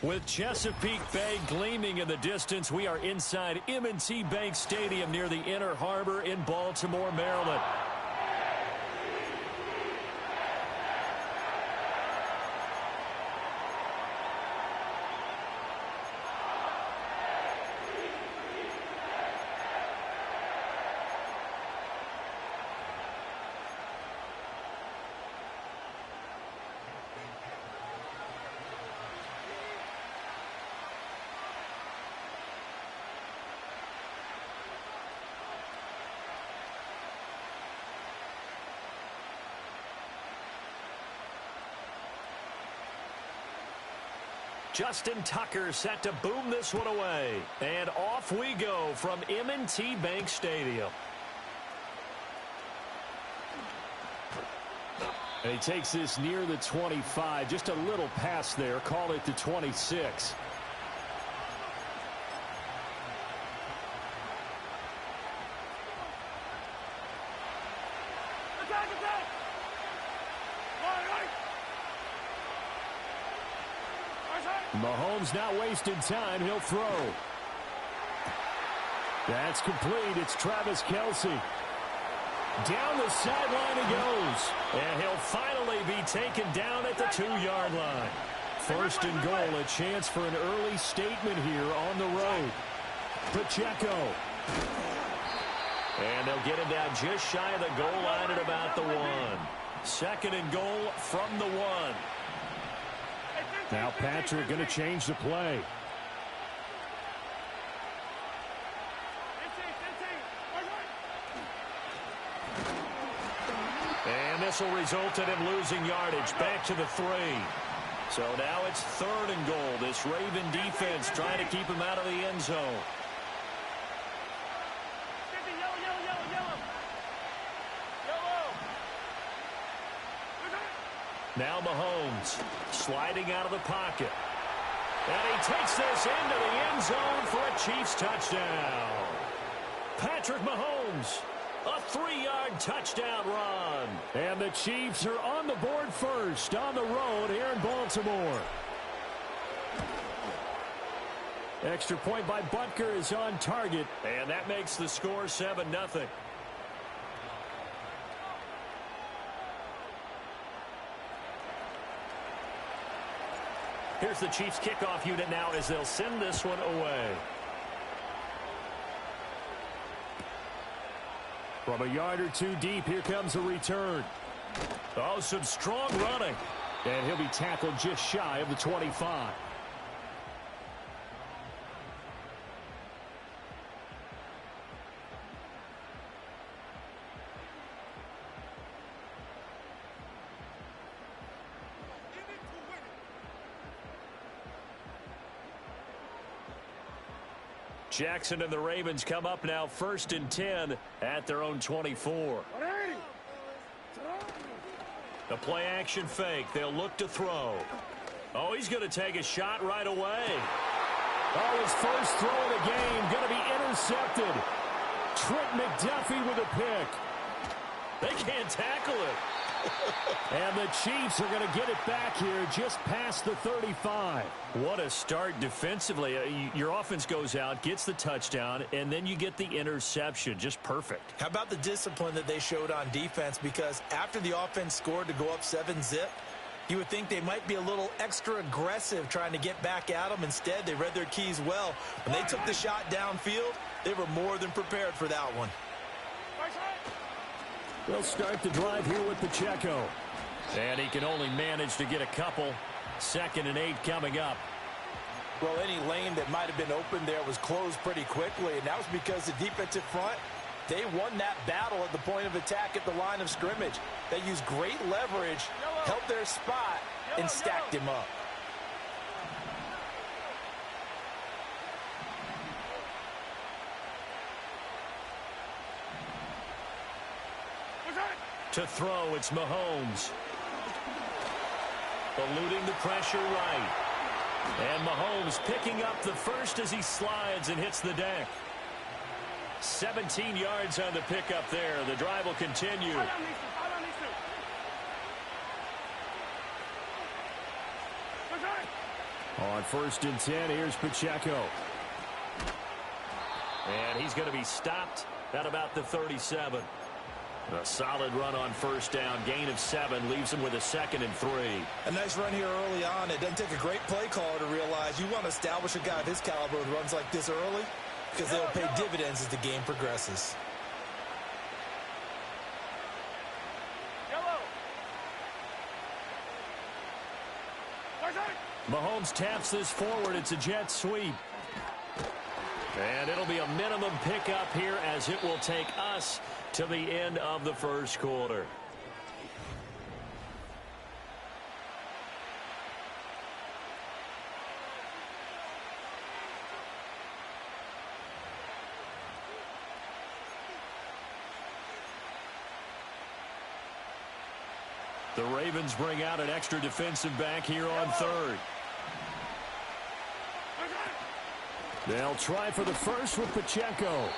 With Chesapeake Bay gleaming in the distance, we are inside M&T Bank Stadium near the Inner Harbor in Baltimore, Maryland. Justin Tucker set to boom this one away. And off we go from M&T Bank Stadium. And he takes this near the 25. Just a little pass there. Call it the 26. Mahomes not wasting time. He'll throw. That's complete. It's Travis Kelce. Down the sideline he goes. And he'll finally be taken down at the 2-yard line. First and goal, a chance for an early statement here on the road. Pacheco. And they'll get him down just shy of the goal line at about the 1. Second and goal from the 1. Now Patrick going to change the play. And this will result in him losing yardage back to the 3. So now it's third and goal. This Raven defense trying to keep him out of the end zone. Now Mahomes sliding out of the pocket. And he takes this into the end zone for a Chiefs touchdown. Patrick Mahomes, a 3-yard touchdown run. And the Chiefs are on the board first on the road here in Baltimore. Extra point by Butker is on target. And that makes the score 7-0. Here's the Chiefs kickoff unit now as they'll send this one away. From a yard or two deep, here comes a return. Oh, some strong running. And he'll be tackled just shy of the 25. Jackson and the Ravens come up now 1st and 10 at their own 24. The play action fake. They'll look to throw. Oh, he's going to take a shot right away. Oh, his first throw of the game going to be intercepted. Trent McDuffie with a pick. They can't tackle it. And the Chiefs are going to get it back here just past the 35. What a start defensively. Your offense goes out, gets the touchdown, and then you get the interception. Just perfect. How about the discipline that they showed on defense? Because after the offense scored to go up 7-zip, you would think they might be a little extra aggressive trying to get back at them. Instead, they read their keys well. When they took the shot downfield, they were more than prepared for that one. They'll start the drive here with Pacheco. And he can only manage to get a couple. 2nd and 8 coming up. Well, any lane that might have been open there was closed pretty quickly, and that was because the defensive front, they won that battle at the point of attack at the line of scrimmage. They used great leverage, held their spot, and stacked him up. To throw, it's Mahomes. Eluding the pressure right. And Mahomes picking up the first as he slides and hits the deck. 17 yards on the pickup there. The drive will continue. On 1st and 10, here's Pacheco. And he's going to be stopped at about the 37. A solid run on 1st down. Gain of 7 leaves him with a 2nd and 3. A nice run here early on. It doesn't take a great play caller to realize you want to establish a guy of his caliber with runs like this early because they'll pay dividends as the game progresses. Mahomes taps this forward. It's a jet sweep. And it'll be a minimum pickup here as it will take us to the end of the 1st quarter. The Ravens bring out an extra defensive back here on 3rd. They'll try for the 1st with Pacheco.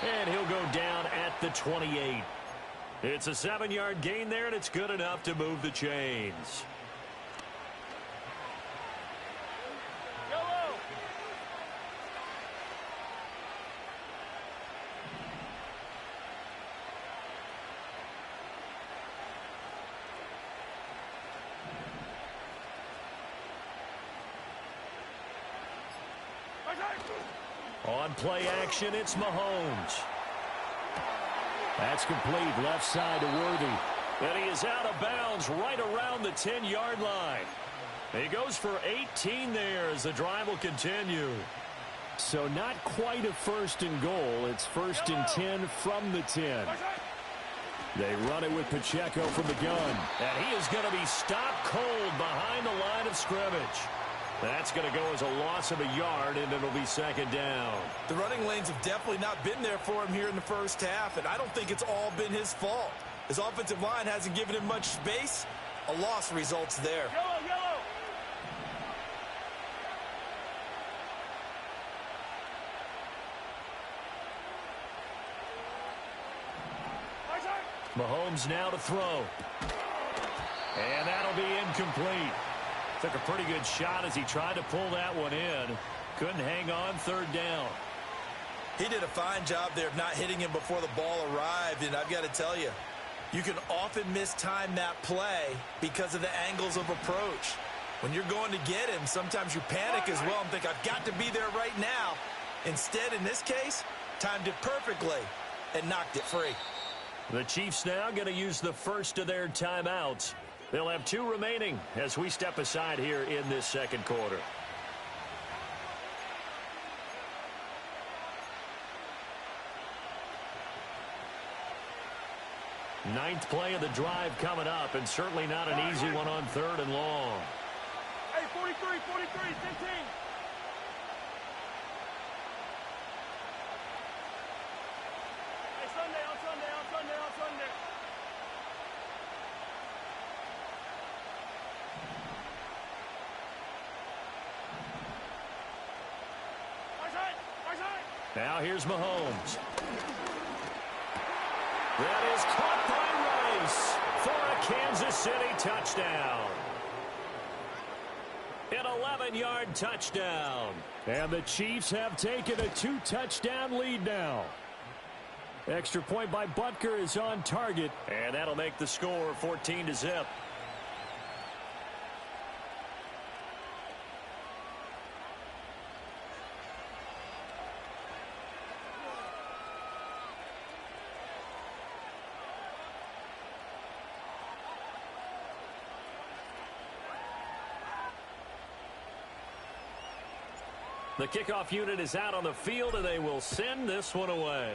And he'll go down at the 28. It's a 7-yard gain there, and it's good enough to move the chains. On play action, it's Mahomes. That's complete, left side to Worthy. And he is out of bounds right around the 10-yard line. He goes for 18 there as the drive will continue. So not quite a 1st and goal. It's 1st and 10 from the 10. They run it with Pacheco from the gun. And he is going to be stopped cold behind the line of scrimmage. That's going to go as a loss of a yard, and it'll be 2nd down. The running lanes have definitely not been there for him here in the 1st half, and I don't think it's all been his fault. His offensive line hasn't given him much space. A loss results there. Yellow. Mahomes now to throw. And that'll be incomplete. Took a pretty good shot as he tried to pull that one in. Couldn't hang on 3rd down. He did a fine job there of not hitting him before the ball arrived, and I've got to tell you, you can often mistime that play because of the angles of approach. When you're going to get him, sometimes you panic as well and think, I've got to be there right now. Instead, in this case, timed it perfectly and knocked it free. The Chiefs now going to use the 1st of their timeouts. They'll have 2 remaining as we step aside here in this 2nd quarter. Ninth play of the drive coming up, and certainly not an easy one on 3rd and long. Hey, 43, 15. Hey, Sunday. Now here's Mahomes. That is caught by Rice for a Kansas City touchdown. An 11-yard touchdown. And the Chiefs have taken a 2-touchdown lead now. Extra point by Butker is on target. And that'll make the score 14-0. The kickoff unit is out on the field, and they will send this one away.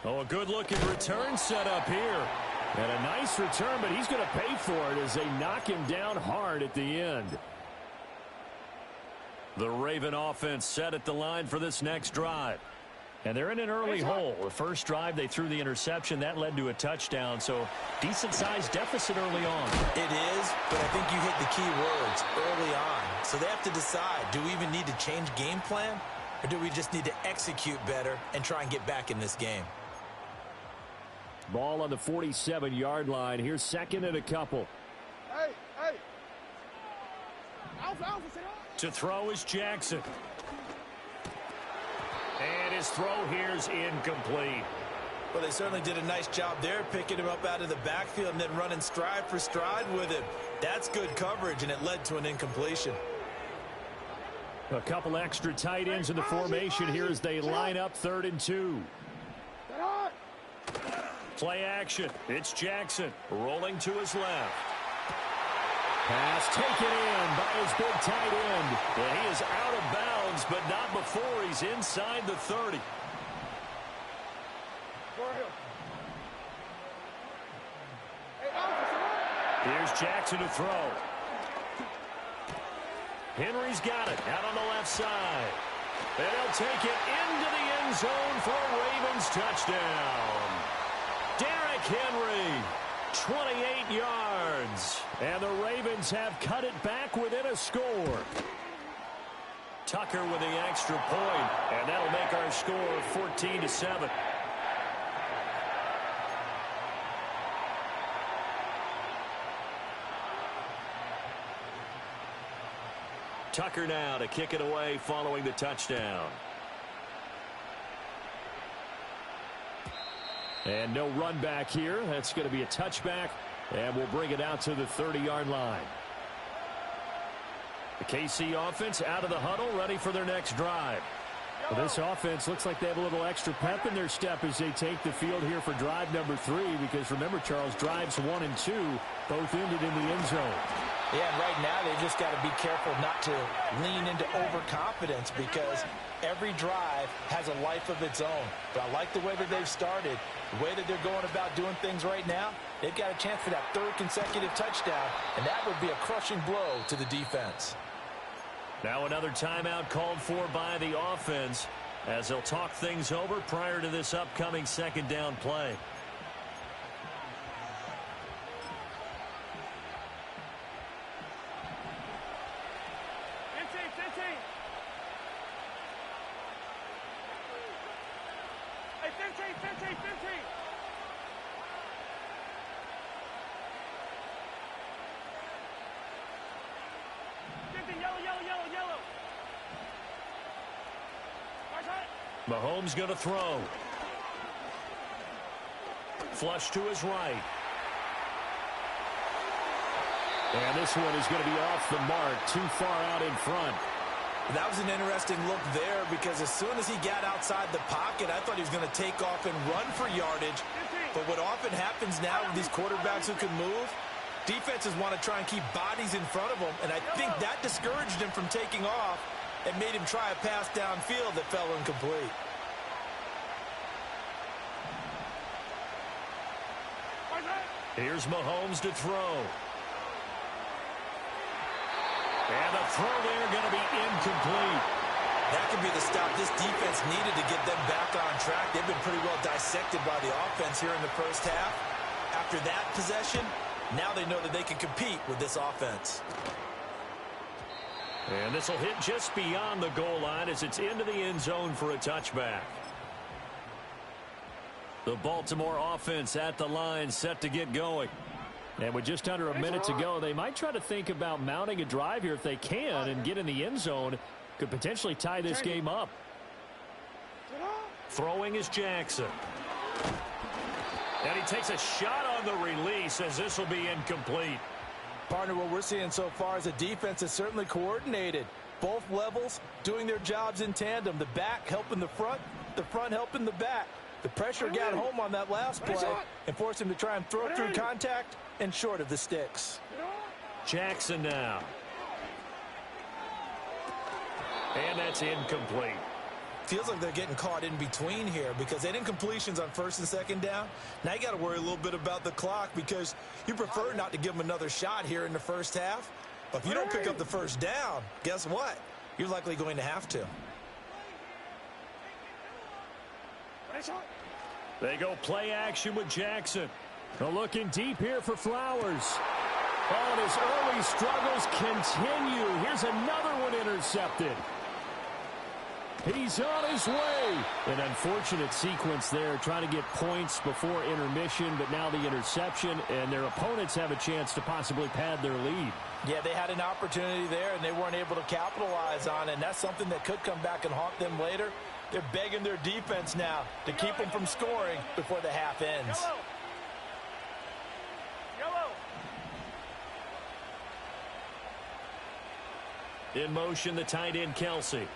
Oh, a good-looking return set up here. And a nice return, but he's going to pay for it as they knock him down hard at the end. The Raven offense set at the line for this next drive. And they're in an early hole. The first drive, they threw the interception. That led to a touchdown, so decent-sized deficit early on. It is, but I think you hit the key words, early on. So they have to decide, do we even need to change game plan, or do we just need to execute better and try and get back in this game? Ball on the 47-yard line. Here's second and a couple. Hey, hey. Alpha, sit down. To throw is Jackson. And his throw here's incomplete. Well, they certainly did a nice job there, picking him up out of the backfield and then running stride for stride with him. That's good coverage, and it led to an incompletion. A couple extra tight ends in the formation here as they line up 3rd and 2. Play action. It's Jackson rolling to his left. Pass taken in by his big tight end. And he is out of bounds, but not before he's inside the 30. Here's Jackson to throw. Henry's got it out on the left side. And he'll take it into the end zone for a Ravens touchdown. Derrick Henry, 28 yards. And the Ravens have cut it back within a score. Tucker with the extra point, and that'll make our score 14-7. Tucker now to kick it away following the touchdown. And no run back here. That's going to be a touchback, and we'll bring it out to the 30-yard line. The KC offense out of the huddle, ready for their next drive. Well, this offense looks like they have a little extra pep in their step as they take the field here for drive number 3, because remember, Charles, drives 1 and 2 both ended in the end zone. Yeah, and right now they've just got to be careful not to lean into overconfidence, because every drive has a life of its own. But I like the way that they've started, the way that they're going about doing things right now. They've got a chance for that 3rd consecutive touchdown, and that would be a crushing blow to the defense. Now another timeout called for by the offense as they'll talk things over prior to this upcoming 2nd down play. Mahomes going to throw. Flush to his right. And this one is going to be off the mark, too far out in front. That was an interesting look there, because as soon as he got outside the pocket, I thought he was going to take off and run for yardage. But what often happens now with these quarterbacks who can move, defenses want to try and keep bodies in front of them, and I think that discouraged him from taking off and made him try a pass downfield that fell incomplete. Here's Mahomes to throw. And the throw there going to be incomplete. That could be the stop this defense needed to get them back on track. They've been pretty well dissected by the offense here in the first half. After that possession, now they know that they can compete with this offense. And this will hit just beyond the goal line as it's into the end zone for a touchback. The Baltimore offense at the line, set to get going. And with just under a minute to go, they might try to think about mounting a drive here if they can and get in the end zone. Could potentially tie this game up. Throwing is Jackson. And he takes a shot on the release as this will be incomplete. Partner, what we're seeing so far is a defense is certainly coordinated. Both levels doing their jobs in tandem. The back helping the front helping the back. The pressure got home on that last play and forced him to try and throw through contact and short of the sticks. Jackson now. And that's incomplete. Feels like they're getting caught in between here, because they didn't completions on 1st and 2nd down. Now you got to worry a little bit about the clock, because you prefer not to give them another shot here in the first half. But if you don't pick up the 1st down, guess what? You're likely going to have to. They go play action with Jackson. Looking deep here for Flowers. Oh, and his early struggles continue. Here's another one intercepted. He's on his way. An unfortunate sequence there, trying to get points before intermission, but now the interception, and their opponents have a chance to possibly pad their lead. Yeah, they had an opportunity there, and they weren't able to capitalize on it, and that's something that could come back and haunt them later. They're begging their defense now to keep them from scoring before the half ends. Yellow. In motion, the tight end, Kelsey.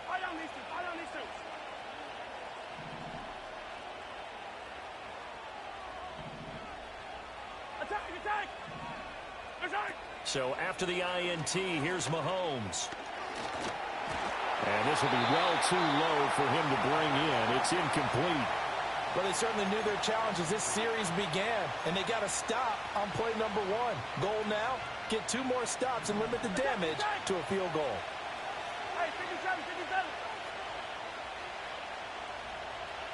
Eye on these two. Eye on these two. Attack! Attack! Attack! So after the INT, here's Mahomes. And this will be well too low for him to bring in. It's incomplete. Well, they certainly knew their challenge as this series began, and they got to stop on play number 1. Goal now, get 2 more stops and limit the damage to a field goal. Hey, 57, 57.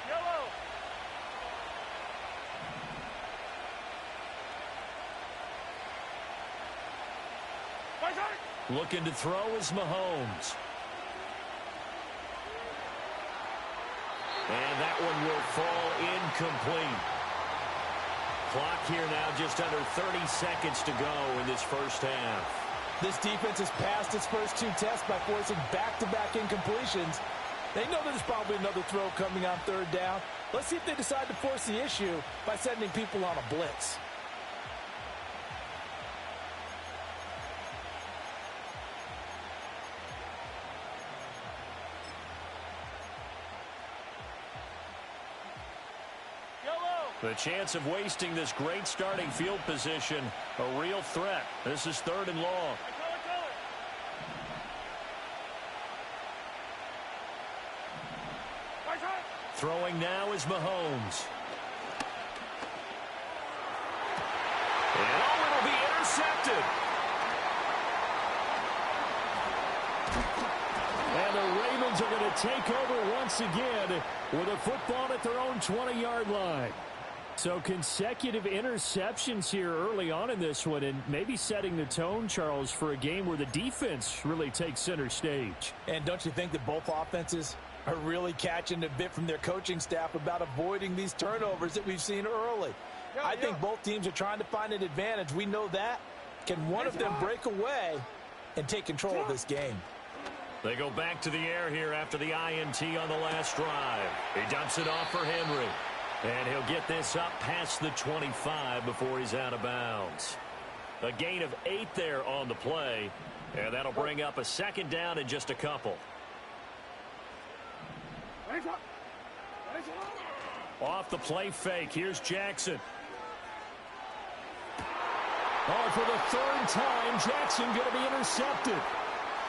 Yellow. Right side. Looking to throw is Mahomes. And that one will fall incomplete. Clock here now just under 30 seconds to go in this first half. This defense has passed its first 2 tests by forcing back-to-back incompletions. They know there's probably another throw coming on 3rd down. Let's see if they decide to force the issue by sending people on a blitz. The chance of wasting this great starting field position, a real threat. This is 3rd and long. Throwing now is Mahomes. And it'll be intercepted. And the Ravens are going to take over once again with a football at their own 20-yard line. So consecutive interceptions here early on in this one, and maybe setting the tone, Charles, for a game where the defense really takes center stage. And don't you think that both offenses are really catching a bit from their coaching staff about avoiding these turnovers that we've seen early? I think both teams are trying to find an advantage. We know that. Can one of them break away and take control of this game? They go back to the air here after the INT on the last drive. He dumps it off for Henry. And he'll get this up past the 25 before he's out of bounds. A gain of 8 there on the play. And that'll bring up a 2nd down in just a couple. Off the play fake. Here's Jackson. Oh, for the 3rd time, Jackson going to be intercepted.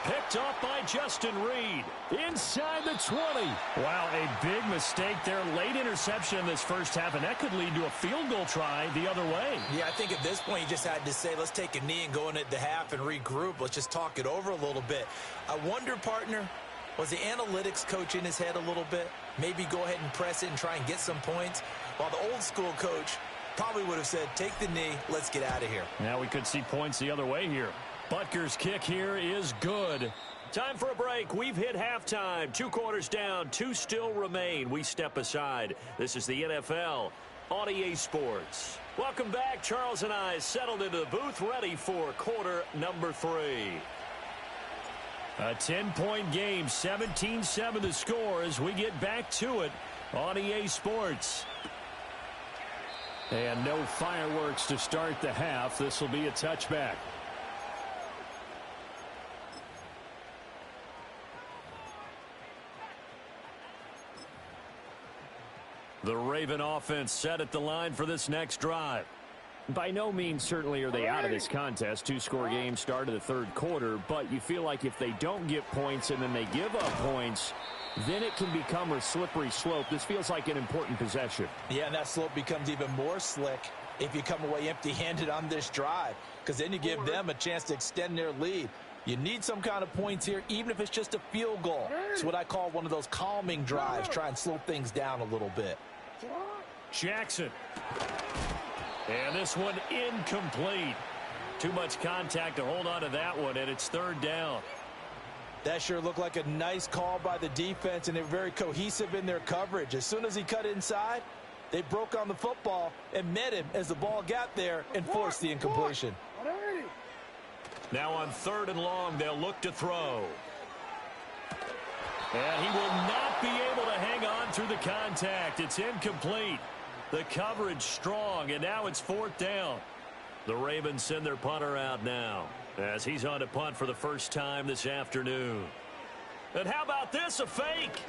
Picked off by Justin Reed. Inside the 20. Wow, a big mistake there. Late interception in this first half, and that could lead to a field goal try the other way. Yeah, I think at this point you just had to say, let's take a knee and go in at the half and regroup. Let's just talk it over a little bit. I wonder, partner, was the analytics coach in his head a little bit? Maybe go ahead and press it and try and get some points? While the old school coach probably would have said, take the knee, let's get out of here. Now we could see points the other way here. Butker's kick here is good. Time for a break. We've hit halftime. 2 quarters down. 2 still remain. We step aside. This is the NFL on EA Sports. Welcome back. Charles and I settled into the booth ready for quarter number 3. A 10-point game. 17-7 the score as we get back to it on EA Sports. And no fireworks to start the half. This will be a touchback. The Raven offense set at the line for this next drive. By no means certainly are they out of this contest. 2-score game start of the 3rd quarter, but you feel like if they don't get points and then they give up points, then it can become a slippery slope. This feels like an important possession. Yeah, and that slope becomes even more slick if you come away empty-handed on this drive, because then you give them a chance to extend their lead. You need some kind of points here, even if it's just a field goal. It's what I call one of those calming drives. Try and slow things down a little bit. Jackson. And this one incomplete. Too much contact to hold on to that one, and it's 3rd down. That sure looked like a nice call by the defense, and they were very cohesive in their coverage. As soon as he cut inside, they broke on the football and met him as the ball got there and forced the incompletion. Now on 3rd and long, they'll look to throw. And he will not be able to hang on through the contact. It's incomplete. The coverage strong, and now it's 4th down. The Ravens send their punter out now as he's on to punt for the first time this afternoon. And how about this, a fake?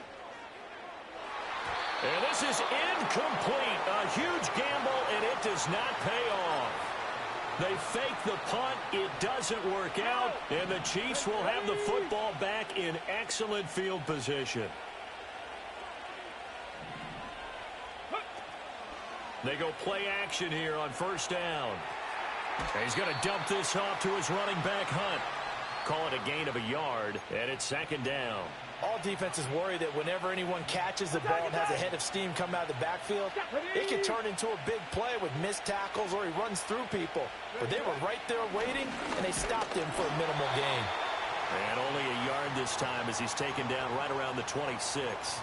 And this is incomplete. A huge gamble, and it does not pay off. They fake the punt. It doesn't work out, and the Chiefs will have the football back in excellent field position. They go play action here on 1st down. And he's going to dump this off to his running back, Hunt. Call it a gain of a yard, and it's 2nd down. All defenses worry that whenever anyone catches the ball and has a head of steam come out of the backfield, it can turn into a big play with missed tackles or he runs through people. But they were right there waiting, and they stopped him for a minimal gain. And only a yard this time as he's taken down right around the 26.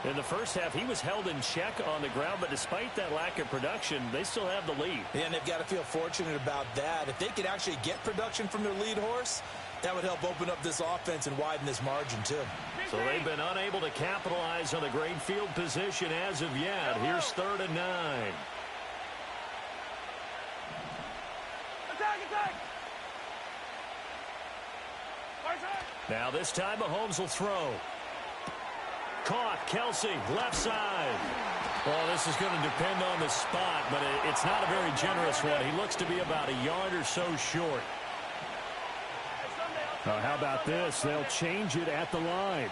In the first half, he was held in check on the ground, but despite that lack of production, they still have the lead. And they've got to feel fortunate about that. If they could actually get production from their lead horse, that would help open up this offense and widen this margin, too. So they've been unable to capitalize on the great field position as of yet. Here's 3rd and 9. Attack! Now this time Mahomes will throw. Caught, Kelsey, left side. Well, this is going to depend on the spot, but it's not a very generous one. He looks to be about a yard or so short. How about this? They'll change it at the line.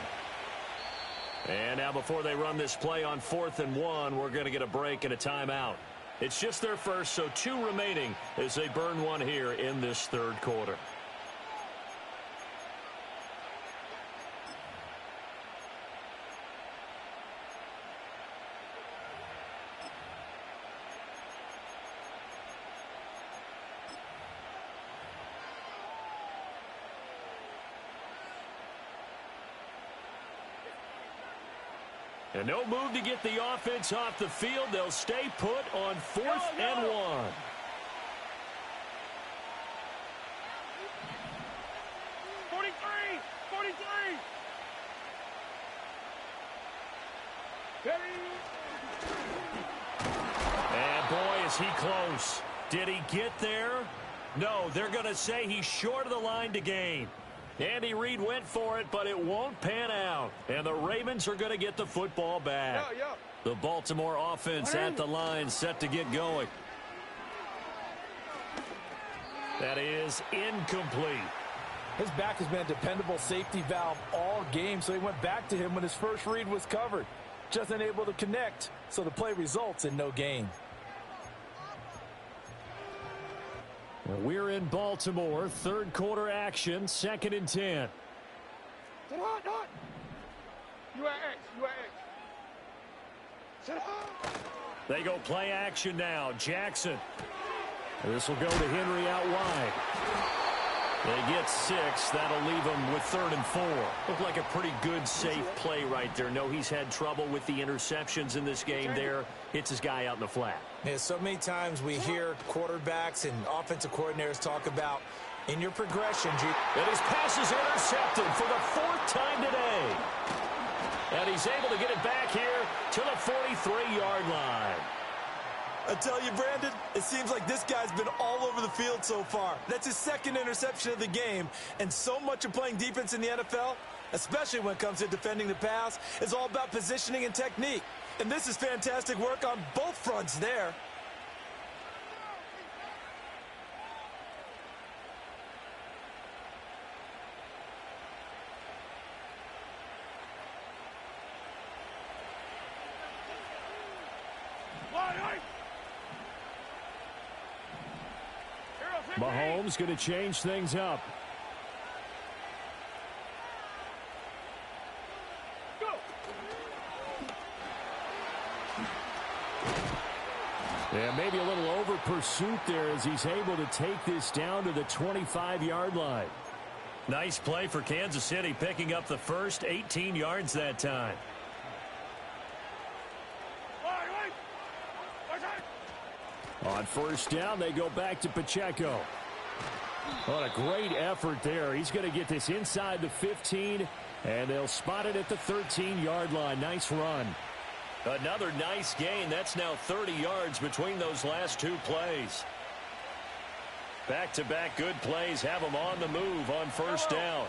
And now before they run this play on 4th and 1, we're going to get a break and a timeout. It's just their first, so 2 remaining as they burn one here in this 3rd quarter. And no move to get the offense off the field. They'll stay put on 4th and 1. And boy, is he close. Did he get there? No, they're going to say he's short of the line to gain. Andy Reid went for it, but it won't pan out. And the Ravens are going to get the football back. The Baltimore offense at the line, set to get going. That is incomplete. His back has been a dependable safety valve all game, so he went back to him when his first read was covered. Just unable to connect, so the play results in no gain. We're in Baltimore, 3rd quarter action, 2nd and 10. They go play action now. Jackson. This will go to Henry out wide. They get 6. That'll leave them with 3rd and 4. Looked like a pretty good, safe play right there. No, he's had trouble with the interceptions in this game there. Hits his guy out in the flat. Yeah, so many times we hear quarterbacks and offensive coordinators talk about in your progression. And his pass is intercepted for the 4th time today. And he's able to get it back here to the 43-yard line. I tell you, Brandon, it seems like this guy's been all over the field so far. That's his 2nd interception of the game. And so much of playing defense in the NFL, especially when it comes to defending the pass, is all about positioning and technique. And this is fantastic work on both fronts there. Mahomes going to change things up. And maybe a little over pursuit there as he's able to take this down to the 25-yard line. Nice play for Kansas City, picking up the first 18 yards that time. On first down, they go back to Pacheco. What a great effort there. He's going to get this inside the 15, and they'll spot it at the 13-yard line. Nice run. Another nice gain. That's now 30 yards between those last two plays. Back-to-back good plays have them on the move on first down.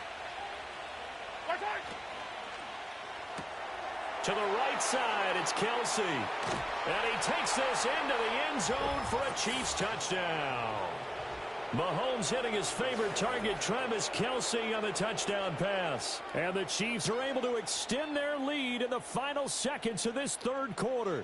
To the right side, it's Kelsey. And he takes this into the end zone for a Chiefs touchdown. Mahomes hitting his favorite target, Travis Kelsey, on the touchdown pass. And the Chiefs are able to extend their lead in the final seconds of this third quarter.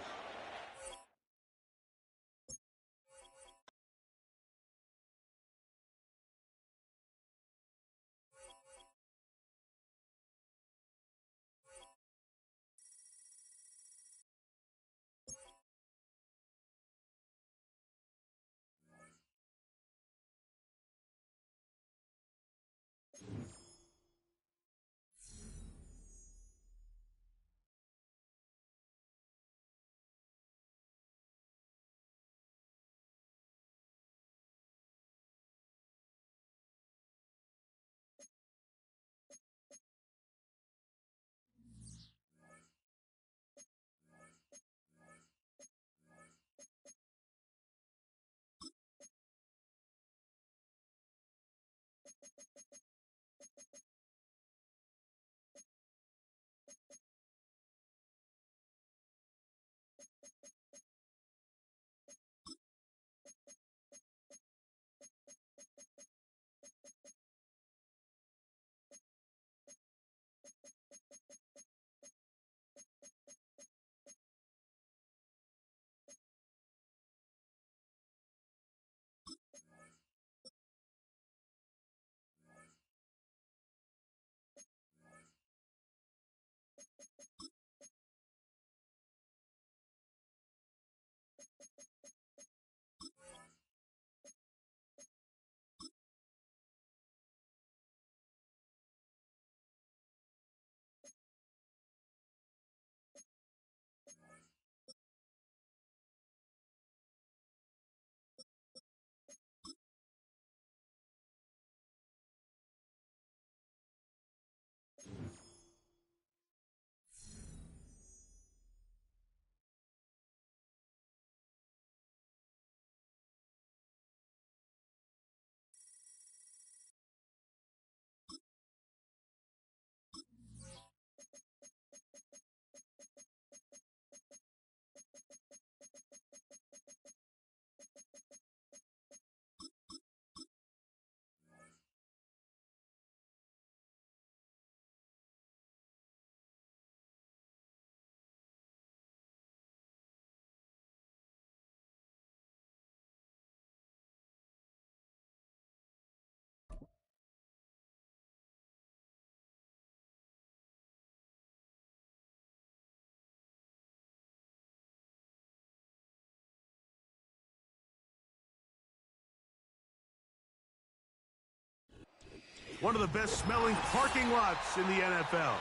One of the best smelling parking lots in the NFL.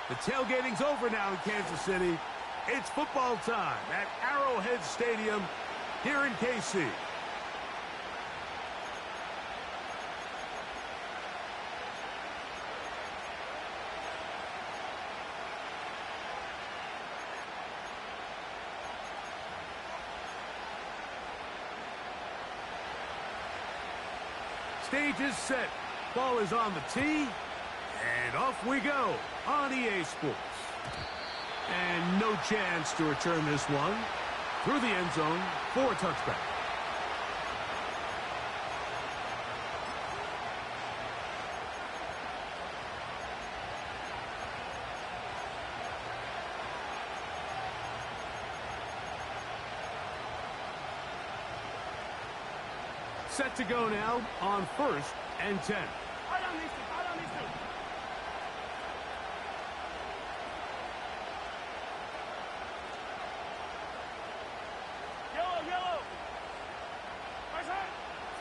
The tailgating's over now in Kansas City. It's football time at Arrowhead Stadium here in KC. Stage is set. Ball is on the tee, and off we go on EA Sports. And no chance to return this one through the end zone for a touchback. Set to go now on 1st and 10.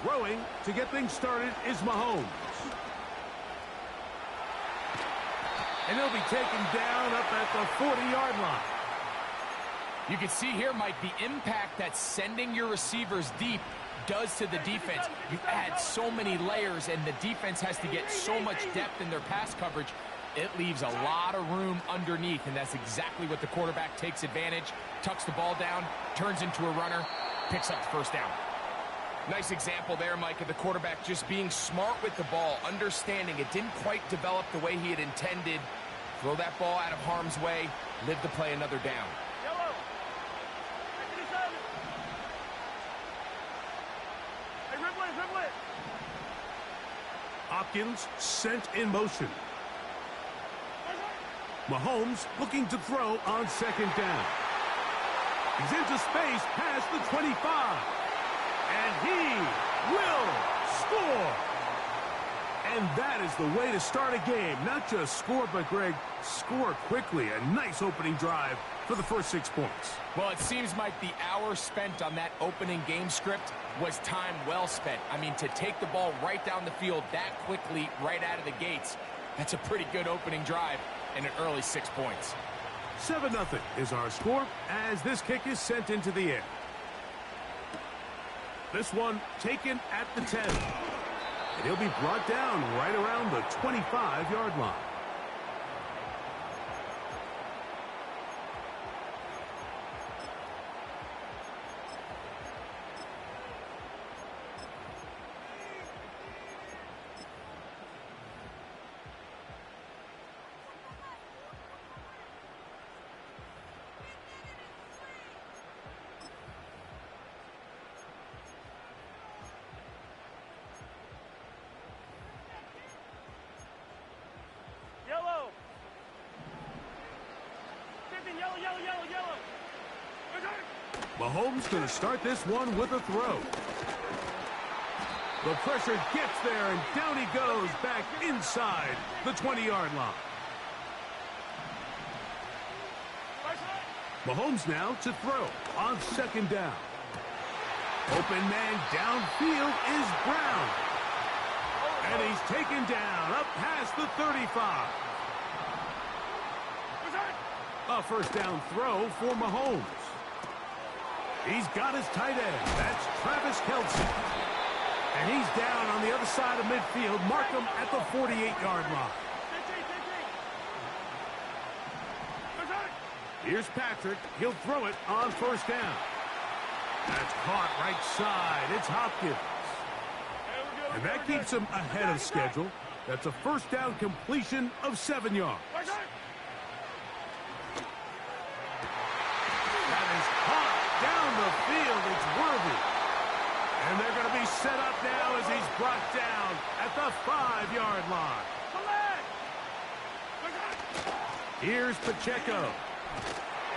Throwing to get things started is Mahomes. And he'll be taken down up at the 40-yard line. You can see here, Mike, the impact that sending your receivers deep does to the defense. You add so many layers, and the defense has to get so much depth in their pass coverage. It leaves a lot of room underneath, and that's exactly what the quarterback takes advantage, tucks the ball down, turns into a runner, picks up the first down. Nice example there, Mike, of the quarterback just being smart with the ball, understanding it didn't quite develop the way he had intended. Throw that ball out of harm's way, live to play another down. Yellow. Hey, dribble it. Hopkins sent in motion. Mahomes looking to throw on second down. He's into space past the 25. And he will score. And that is the way to start a game. Not just score, but, Greg, score quickly. A nice opening drive for the first 6 points. Well, it seems like the hour spent on that opening game script was time well spent. I mean, to take the ball right down the field that quickly, right out of the gates, that's a pretty good opening drive and an early 6 points. 7-0 is our score as this kick is sent into the air. This one taken at the 10. And he'll be brought down right around the 25-yard line. Yellow. Yellow. Mahomes going to start this one with a throw. The pressure gets there, and down he goes back inside the 20-yard line. Mahomes now to throw on second down. Open man downfield is Brown. And he's taken down up past the 35. A first down throw for Mahomes. He's got his tight end. That's Travis Kelce. And he's down on the other side of midfield. Mark him at the 48-yard line. Here's Patrick. He'll throw it on first down. That's caught right side. It's Hopkins. And that keeps him ahead of schedule. That's a first down completion of 7 yards. That is caught down the field. It's Worthy. And they're going to be set up now as he's brought down at the 5-yard line. Here's Pacheco.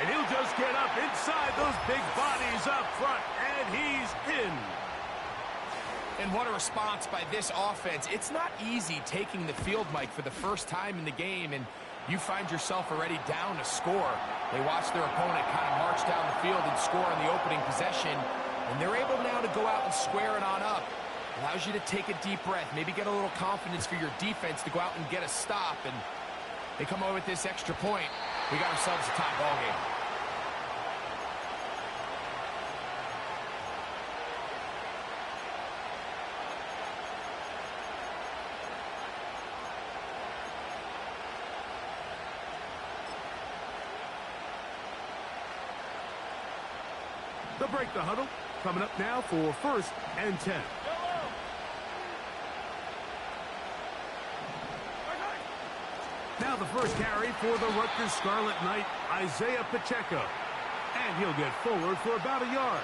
And he'll just get up inside those big bodies up front. And he's in. And what a response by this offense. It's not easy taking the field, Mike, for the first time in the game, and you find yourself already down to score. They watch their opponent kind of march down the field and score on the opening possession, and they're able now to go out and square it on up. Allows you to take a deep breath, maybe get a little confidence for your defense to go out and get a stop, and they come away with this extra point. We got ourselves a tie ball game. They'll break the huddle. Coming up now for first and 10. Now the first carry for the Rutgers Scarlet Knight, Isaiah Pacheco. And he'll get forward for about a yard.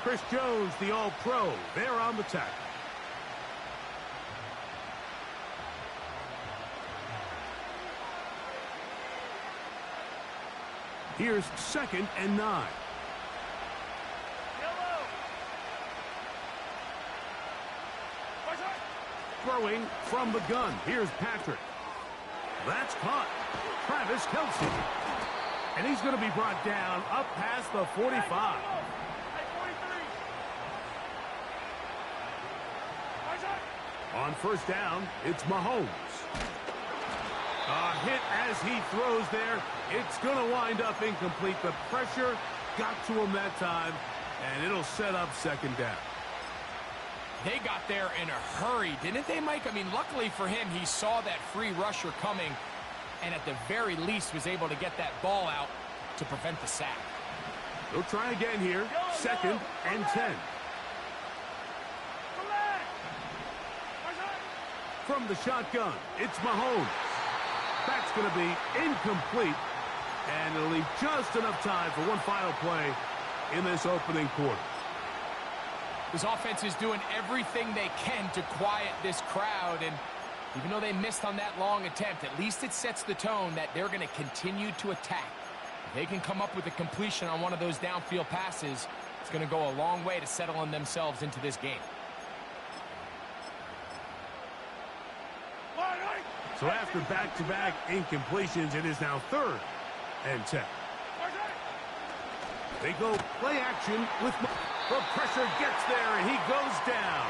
Chris Jones, the All-Pro, there on the tackle. Here's second and 9. Throwing from the gun. Here's Patrick. That's caught. Travis Kelce. And he's going to be brought down up past the 45. On first down, it's Mahomes. A hit as he throws there. It's going to wind up incomplete. The pressure got to him that time, and it'll set up second down. They got there in a hurry, didn't they, Mike? I mean, luckily for him, he saw that free rusher coming, and at the very least was able to get that ball out to prevent the sack. They'll try again here. Second and 10. From the shotgun, it's Mahomes. That's going to be incomplete, and it'll leave just enough time for one final play in this opening quarter. This offense is doing everything they can to quiet this crowd, and even though they missed on that long attempt, at least it sets the tone that they're going to continue to attack. If they can come up with a completion on one of those downfield passes, it's going to go a long way to settling themselves into this game. So after back-to-back incompletions, it is now third and 10. They go play action with the pressure gets there, and he goes down.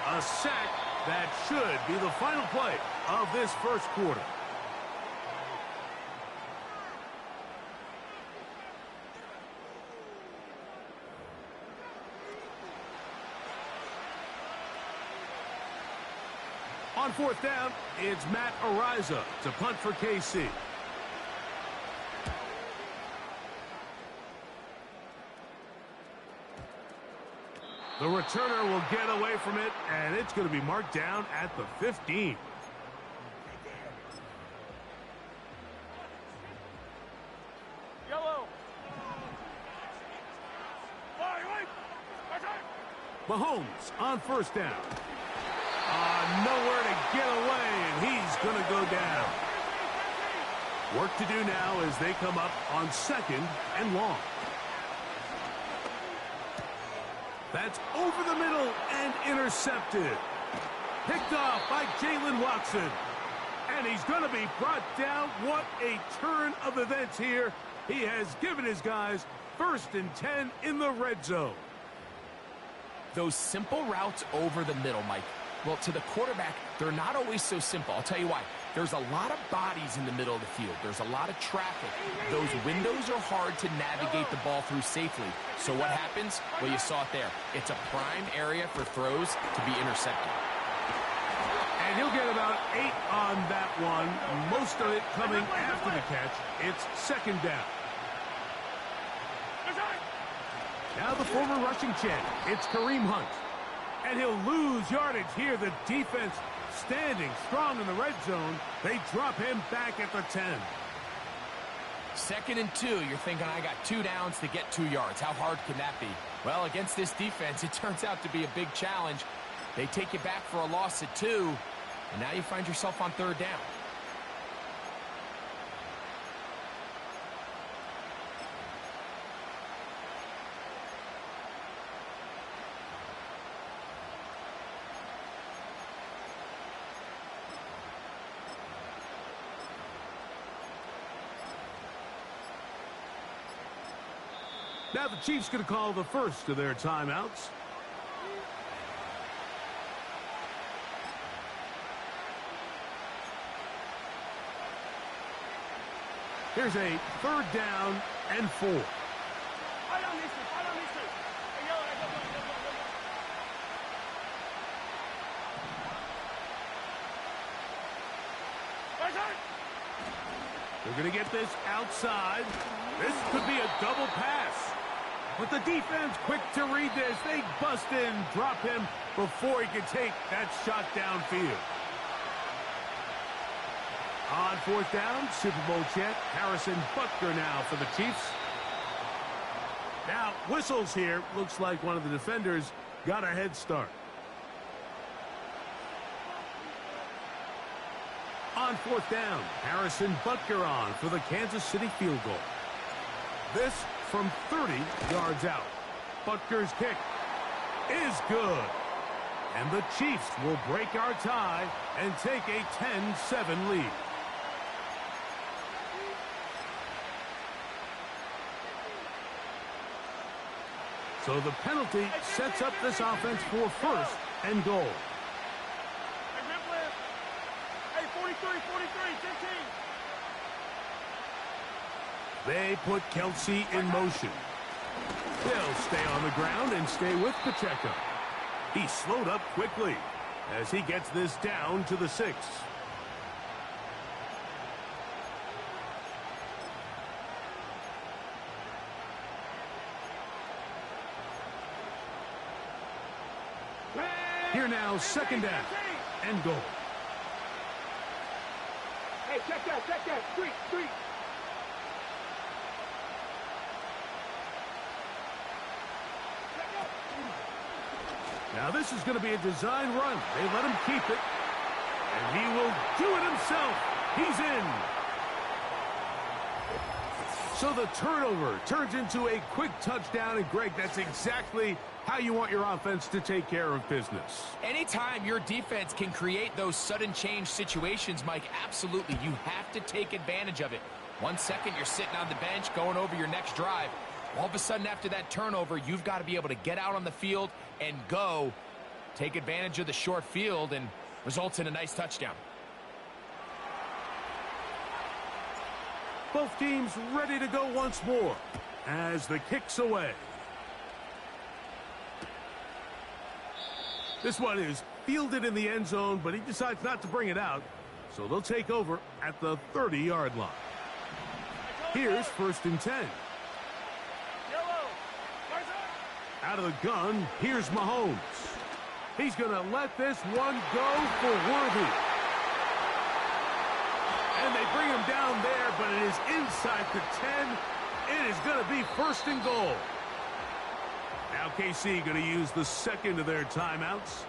A sack that should be the final play of this first quarter. On fourth down, it's Matt Araiza to punt for KC. The returner will get away from it, and it's going to be marked down at the 15. Yellow. Mahomes on first down. Nowhere to get away, and he's going to go down. Work to do now as they come up on second and long. That's over the middle and intercepted. Picked off by Jalen Watson. And he's going to be brought down. What a turn of events here. He has given his guys first and 10 in the red zone. Those simple routes over the middle, Mike. Well, to the quarterback, they're not always so simple. I'll tell you why. There's a lot of bodies in the middle of the field. There's a lot of traffic. Those windows are hard to navigate the ball through safely. So what happens? Well, you saw it there. It's a prime area for throws to be intercepted. And he'll get about 8 on that one. Most of it coming after the catch. It's second down. Now the former rushing champ. It's Kareem Hunt. And he'll lose yardage here. The defense standing strong in the red zone. They drop him back at the 10. Second and 2, you're thinking, I got 2 downs to get 2 yards. How hard can that be? Well, against this defense, it turns out to be a big challenge. They take you back for a loss at 2, and now you find yourself on third down. Now the Chiefs going to call the first of their timeouts. Here's a third down and 4. They're going to get this outside. This could be a double pass. But the defense quick to read this. They bust in, drop him before he can take that shot downfield. On fourth down, Super Bowl champ Harrison Butker now for the Chiefs. Now, whistles here. Looks like one of the defenders got a head start. On fourth down, Harrison Butker on for the Kansas City field goal. This from 30 yards out. Butker's kick is good. And the Chiefs will break our tie and take a 10-7 lead. So the penalty sets up this offense for first and goal. Hey, 42. 15. They put Kelsey in motion. They'll stay on the ground and stay with Pacheco. He slowed up quickly as he gets this down to the 6. Here now, second down and goal. Hey, check that. Street. Now this is going to be a design run. They let him keep it. And he will do it himself. He's in. So the turnover turns into a quick touchdown. And Greg, that's exactly how you want your offense to take care of business. Anytime your defense can create those sudden change situations, Mike, absolutely, you have to take advantage of it. 1 second, you're sitting on the bench, going over your next drive. All of a sudden, after that turnover, you've got to be able to get out on the field and go. Take advantage of the short field, and results in a nice touchdown. Both teams ready to go once more as the kick's away. This one is fielded in the end zone, but he decides not to bring it out. So they'll take over at the 30-yard line. Here's 1st and 10. Out of the gun, here's Mahomes. He's going to let this one go for Worthy. And they bring him down there, but it is inside the 10. It is going to be 1st and goal. Now KC going to use the second of their timeouts.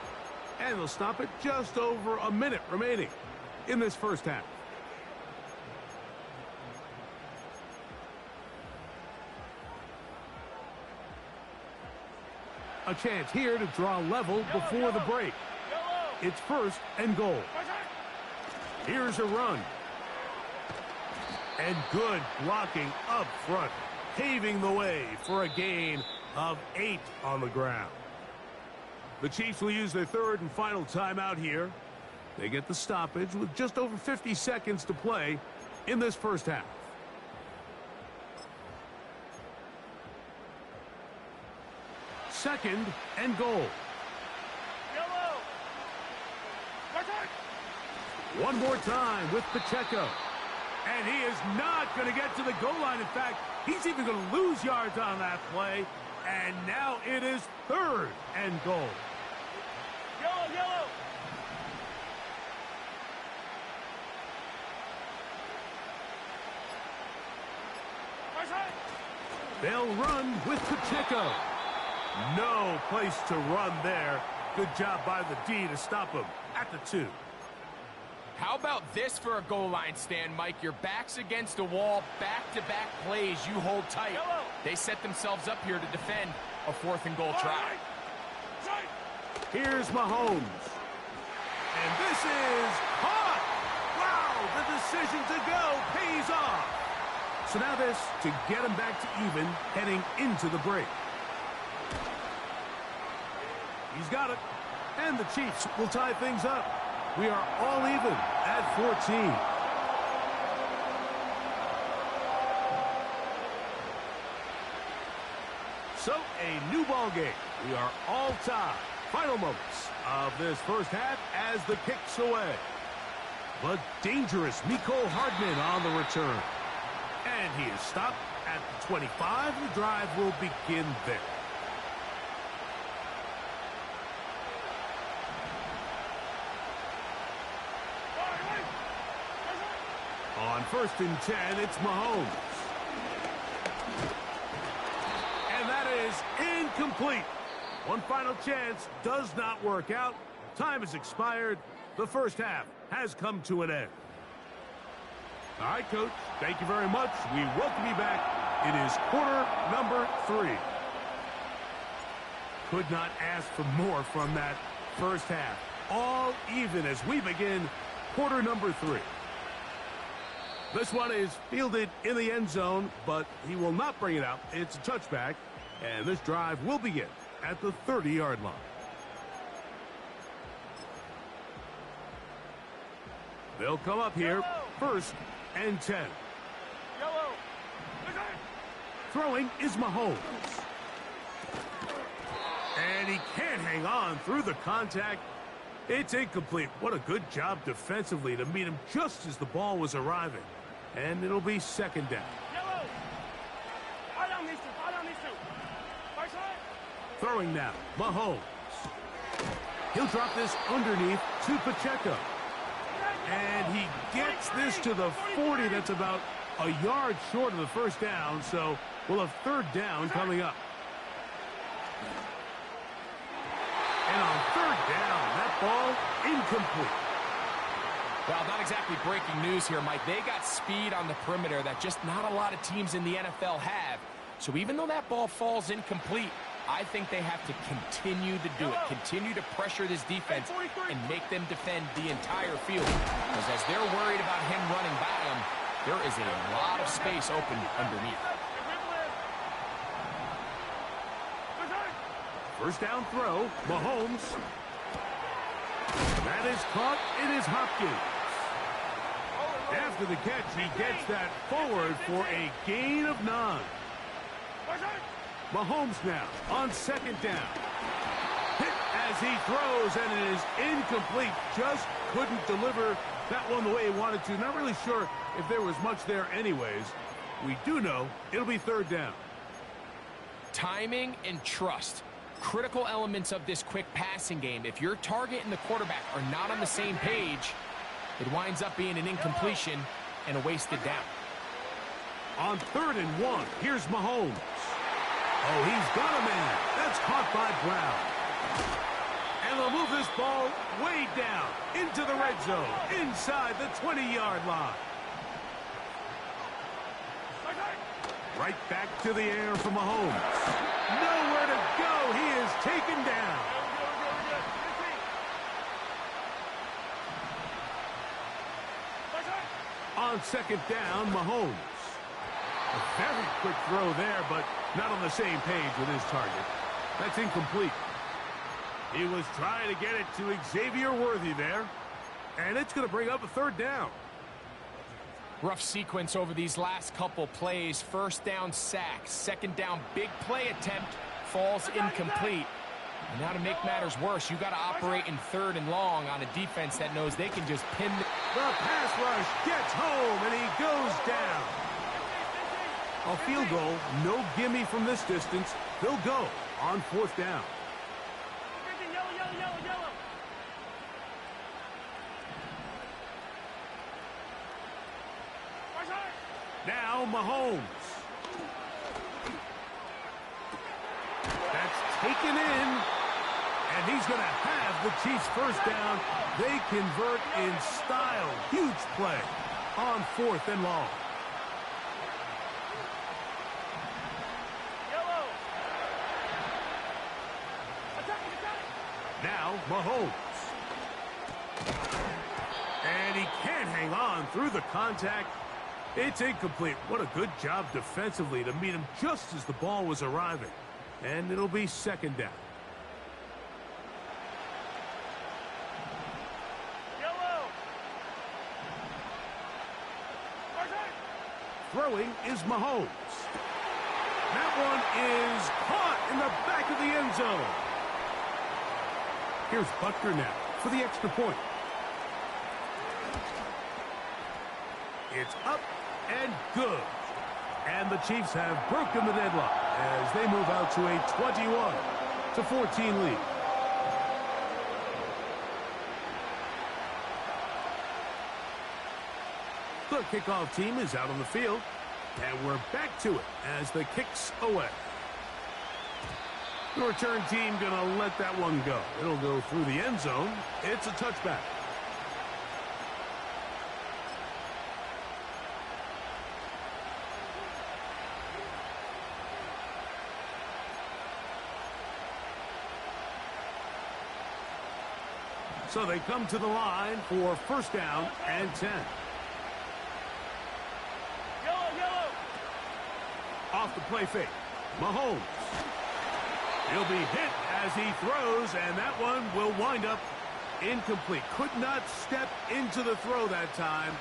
And they'll stop it just over a minute remaining in this first half. A chance here to draw level before the break. It's 1st and goal. Here's a run. And good blocking up front, paving the way for a gain of 8 on the ground. The Chiefs will use their 3rd and final timeout here. They get the stoppage with just over 50 seconds to play in this first half. Second and goal. One more time with Pacheco. And he is not going to get to the goal line. In fact, he's even going to lose yards on that play. And now it is 3rd and goal. Yellow. They'll run with Pacheco. No place to run there. Good job by the D to stop him at the 2. How about this for a goal line stand, Mike? Your back's against a wall, back-to-back plays you hold tight. They set themselves up here to defend a 4th and goal try. Here's Mahomes. And this is caught. Wow, the decision to go pays off. So now this to get him back to even heading into the break. He's got it. And the Chiefs will tie things up. We are all even at 14. So a new ball game. We are all tied. Final moments of this first half as the kick's away. But dangerous Mecole Hardman on the return. And he is stopped at the 25. The drive will begin there. On 1st and 10, it's Mahomes. And that is incomplete. One final chance does not work out. Time has expired. The first half has come to an end. All right, Coach, thank you very much. We welcome you back. It is quarter number 3. Could not ask for more from that first half. All even as we begin quarter number 3. This one is fielded in the end zone, but he will not bring it out. It's a touchback, and this drive will begin at the 30-yard line. They'll come up here, 1st and 10. Yellow. Throwing is Mahomes. And he can't hang on through the contact. It's incomplete. What a good job defensively to meet him just as the ball was arriving. And it'll be 2nd down. Yellow. Fall down these two. Fall down these two. First side. Throwing now, Mahomes. He'll drop this underneath to Pacheco. And he gets this to the 40. That's about a yard short of the 1st down, so we'll have 3rd down coming up. And on 3rd down, that ball incomplete. Well, not exactly breaking news here, Mike. They got speed on the perimeter that just not a lot of teams in the NFL have. So even though that ball falls incomplete, I think they have to continue to do it, continue to pressure this defense and make them defend the entire field. Because as they're worried about him running by them, there is a lot of space open underneath. 1st down throw, Mahomes. That is caught. It is Hopkins. After the catch, he gets that forward for a gain of 9. Mahomes now on 2nd down. Hit as he throws, and it is incomplete. Just couldn't deliver that one the way he wanted to. Not really sure if there was much there anyways. We do know it'll be 3rd down. Timing and trust. Critical elements of this quick passing game. If your target and the quarterback are not on the same page, it winds up being an incompletion and a wasted down. On 3rd and 1, here's Mahomes. Oh, he's got a man. That's caught by Brown. And they'll move this ball way down into the red zone, inside the 20-yard line. Right back to the air for Mahomes. Nowhere to go. He is taken down. On 2nd down, Mahomes. A very quick throw there, but not on the same page with his target. That's incomplete. He was trying to get it to Xavier Worthy there. And it's going to bring up a 3rd down. Rough sequence over these last couple plays. 1st down sack. 2nd down big play attempt falls incomplete. And now to make matters worse, you got to operate in 3rd and long on a defense that knows they can just pin the pass rush gets home, and he goes down. A field goal, no gimme from this distance. They'll go on 4th down. Yellow. Now Mahomes. That's taken in, and he's going to have the Chiefs 1st down. They convert in style. Huge play on 4th and long. Now Mahomes. And he can't hang on through the contact. It's incomplete. What a good job defensively to meet him just as the ball was arriving. And it'll be 2nd down. Throwing is Mahomes. That one is caught in the back of the end zone. Here's Butker now for the extra point. It's up and good. And the Chiefs have broken the deadlock as they move out to a 21-14 lead. The kickoff team is out on the field, and we're back to it as the kick's away. The return team going to let that one go. It'll go through the end zone. It's a touchback. So they come to the line for 1st down and 10. Yellow. Off the play fake. Mahomes. He'll be hit as he throws, and that one will wind up Incomplete. Could not step into the throw that time.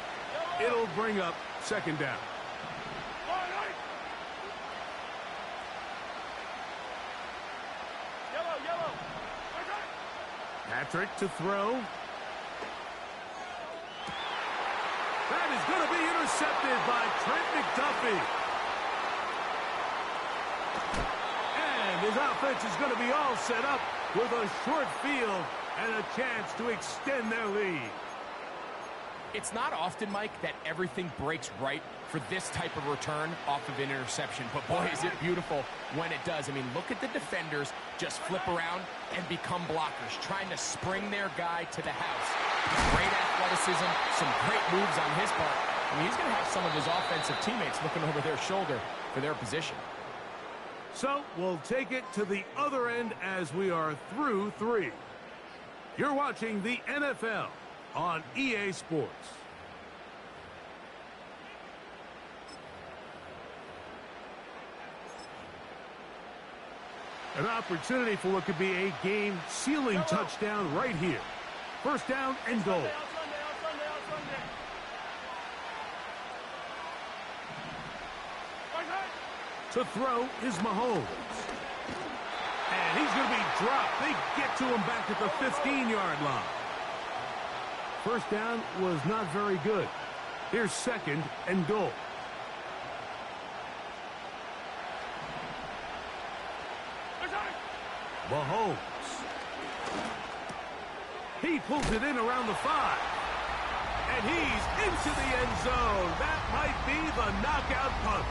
It'll bring up second down. Patrick to throw. That is going to be intercepted by Trent McDuffie. And his offense is going to be all set up with a short field and a chance to extend their lead. It's not often, Mike, that everything breaks right for this type of return off of an interception. But, boy, is it beautiful when it does. I mean, look at the defenders just flip around and become blockers, trying to spring their guy to the house. Great athleticism, some great moves on his part. I mean, he's going to have some of his offensive teammates looking over their shoulder for their position. So we'll take it to the other end as we are through 3. You're watching the NFL on EA Sports. An opportunity for what could be a game-sealing touchdown right here. First down and goal. To throw is Mahomes. And he's going to be dropped. They get to him back at the 15-yard line. First down was not very good. Here's second and goal. Mahomes. He pulls it in around the 5. And he's into the end zone. That might be the knockout punch.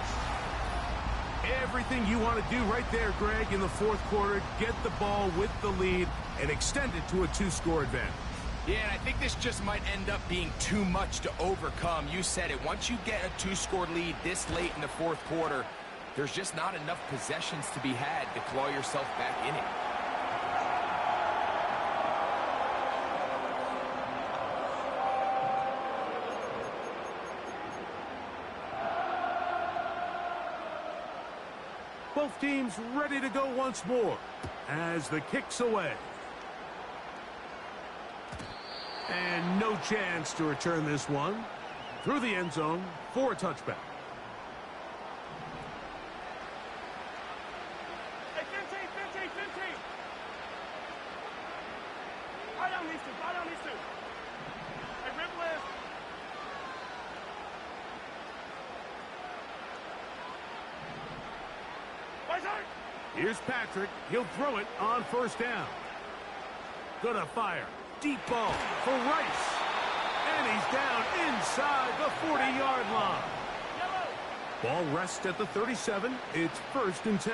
Everything you want to do right there, Greg, in the fourth quarter. Get the ball with the lead and extend it to a 2-score advantage. Yeah, and I think this just might end up being too much to overcome. You said it. Once you get a 2-score lead this late in the fourth quarter, there's just not enough possessions to be had to claw yourself back in it. Both teams ready to go once more as the kick's away. And no chance to return this one through the end zone for a touchback. Hey, 15. I don't need to. Hey, rip left. Here's Patrick. He'll throw it on first down. Gonna fire. Deep ball for Rice. And he's down inside the 40-yard line. Ball rests at the 37. It's first and 10.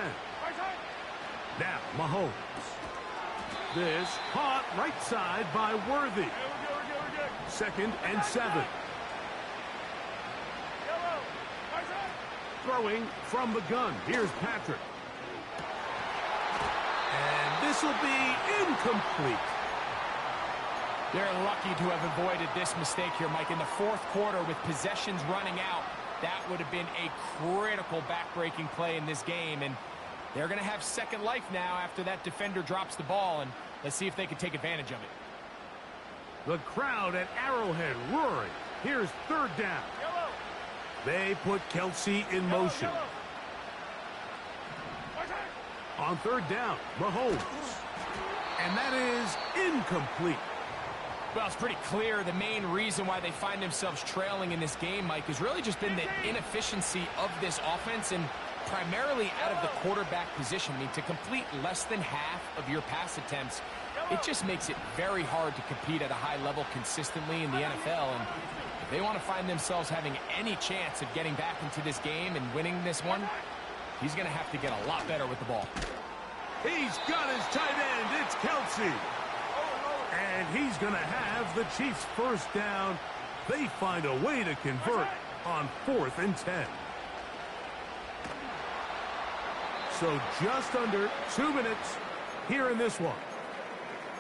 Now Mahomes. This caught right side by Worthy. Second and 7. Throwing from the gun. Here's Patrick. And this will be incomplete. They're lucky to have avoided this mistake here, Mike. In the fourth quarter, with possessions running out, that would have been a critical back-breaking play in this game. And they're going to have second life now after that defender drops the ball. And let's see if they can take advantage of it. The crowd at Arrowhead roaring. Here's third down. They put Kelsey in motion. On third down, Mahomes. And that is incomplete. Well, it's pretty clear the main reason why they find themselves trailing in this game, Mike, has really just been the inefficiency of this offense and primarily out of the quarterback position. I mean, to complete less than half of your pass attempts, it just makes it very hard to compete at a high level consistently in the NFL. And if they want to find themselves having any chance of getting back into this game and winning this one, he's going to have to get a lot better with the ball. He's got his tight end. It's Kelsey. And he's going to have the Chiefs first down. They find a way to convert on 4th and 10. So just under 2 minutes here in this one.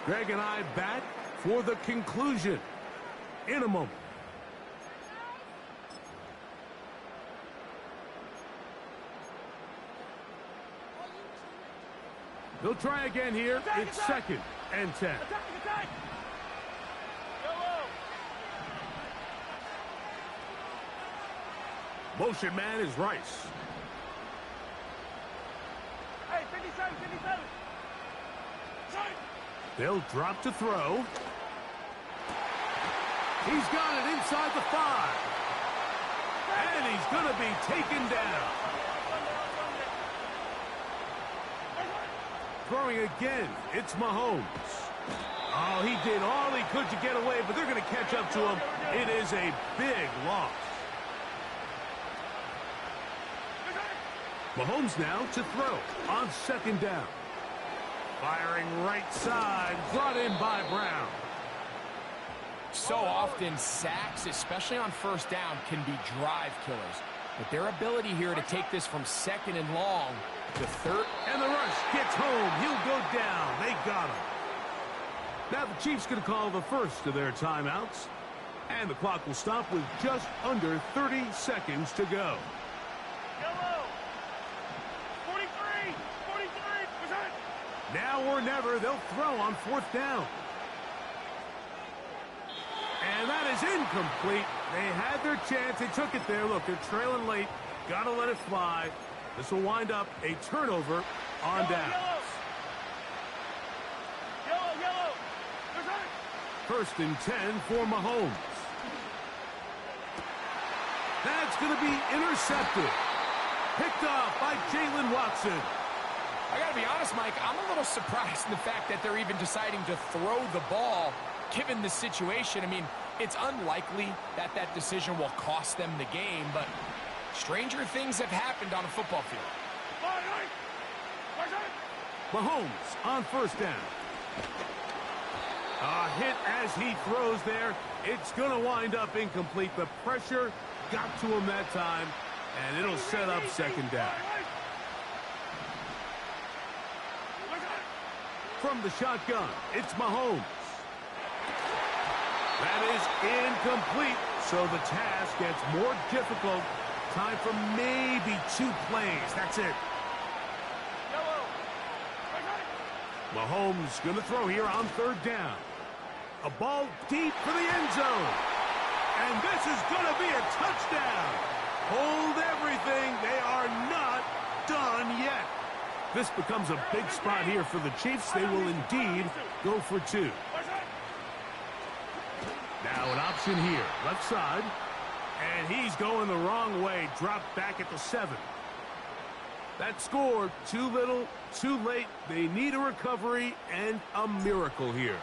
Greg and I back for the conclusion in a moment. He'll try again here. It's 2nd and 10. Motion man is Rice. Hey, 57, 57. Shot. They'll drop to throw. He's got it inside the 5. And he's going to be taken down. Throwing again, it's Mahomes. Oh, he did all he could to get away, but they're going to catch up to him. It is a big loss. Mahomes now to throw on 2nd down. Firing right side, brought in by Brown. So often, sacks, especially on 1st down, can be drive killers. But their ability here to take this from 2nd and long to 3rd. And the rush gets home. He'll go down. They got him. Now the Chiefs going to call the first of their timeouts. And the clock will stop with just under 30 seconds to go. Yellow. 43, 43. Now or never, they'll throw on 4th down. And that is incomplete. They had their chance. They took it there. Look, they're trailing late. Got to let it fly. This will wind up a turnover on downs. Yellow. 1st and 10 for Mahomes. That's going to be intercepted. Picked off by Jalen Watson. I got to be honest, Mike, I'm a little surprised in the fact that they're even deciding to throw the ball given the situation. I mean, it's unlikely that that decision will cost them the game, but stranger things have happened on a football field. Mahomes on 1st down. A hit as he throws there. It's going to wind up incomplete. The pressure got to him that time, and it'll set up 2nd down. From the shotgun, it's Mahomes. That is incomplete, so the task gets more difficult. Time for maybe 2 plays. That's it. Mahomes going to throw here on 3rd down. A ball deep for the end zone. And this is going to be a touchdown. Hold everything. They are not done yet. This becomes a big spot here for the Chiefs. They will indeed go for 2. Now an option here, left side. And he's going the wrong way. Dropped back at the 7. That score, too little, too late. They need a recovery and a miracle here.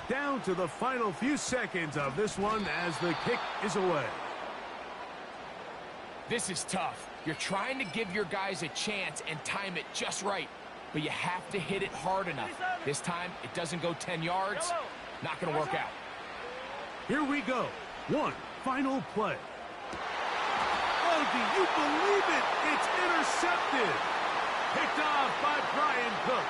Down to the final few seconds of this one as the kick is away. This is tough. You're trying to give your guys a chance and time it just right, but you have to hit it hard enough. This time, it doesn't go 10 yards. Not going to work out. Here we go. One final play. Oh, do you believe it? It's intercepted. Picked off by Brian Cook.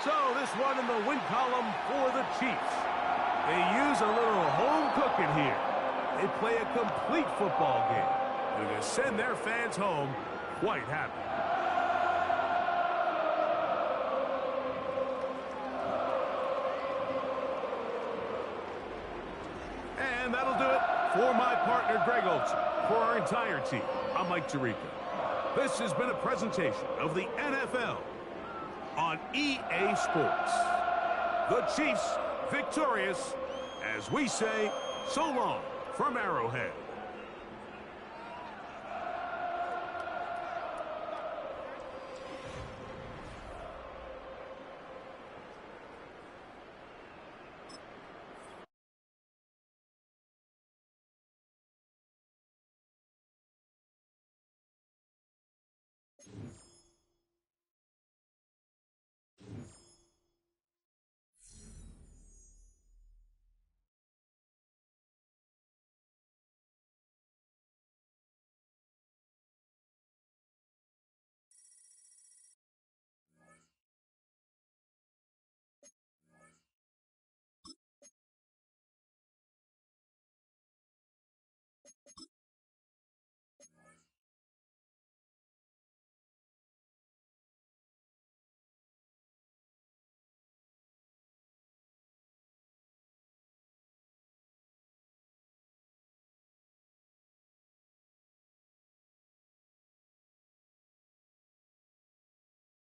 So this one in the win column for the Chiefs. They use a little home cooking here. They play a complete football game. They're going to send their fans home quite happy. And that'll do it for my partner, Greg Olson. For our entire team, I'm Mike Tirico. This has been a presentation of the NFL on EA Sports. The Chiefs victorious, as we say, so long from Arrowhead.